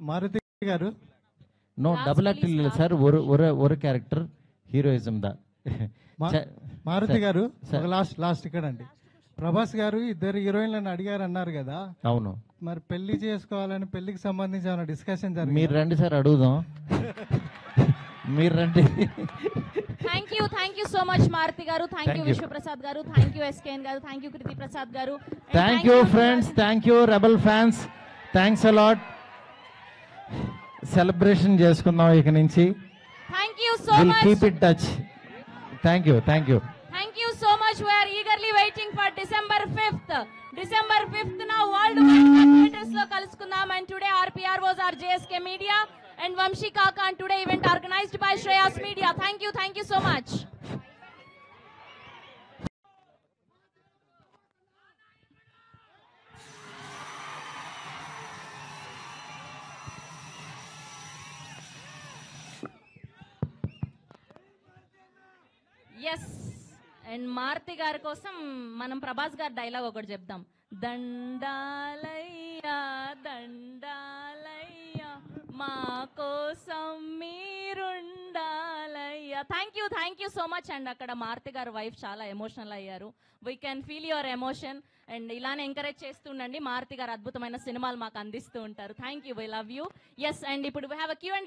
మారుతి గారు no double act లేదు sir ఒక క్యారెక్టర్ హీరోయిజం దా మారుతి గారు లాస్ట్ ఇక్కడ అండి. ప్రభాస్ గారు ఇద్దరు హీరోయిన్లను అడిగారు అన్నారు కదా. అవును, మరి పెళ్లి చేసుకోవాలని పెళ్లికి సంబంధించి ఏమైనా డిస్కషన్ జరిగింది? మీరు రండి సార్ అడుగుదాం. మీరు రండి. Thank you so much Maruti garu, thank you Vishwaprasad garu, thank you SKN garu, thank you Kriti Prasad garu, thank you friends, thank you rebel fans, thanks a lot. Celebration చేసుకుందాం ఇక నుంచి. Thank you so much. Keep it touch. Thank you Thank you so much. We are eagerly waiting for December 5th. December 5th na worldwide theaters lo kalusukundam, and today our PROs are JSK Media and Vamshi Kaka, and today event organized by Shreyas Media. Thank you so much. Yes. And Maruti గారి కోసం మనం ప్రభాస్ గారి dialogue ఒకటి చెప్దాం. దండాలయ్యా దండాలయ్యా మా కోసం మీరుండాలయ్యా. Thank you so much. And అక్కడ మారుతి గారు వైఫ్ చాలా ఎమోషనల్ అయ్యారు. We can feel your emotion. And ఇలానే ఎంకరేజ్ చేస్తుండండి. మారుతి గారు అద్భుతమైన సినిమాలు మాకు అందిస్తూ ఉంటారు. Thank you, we love you. Yes, and ఇప్పుడు వీ హ్యావ్ అ Q&A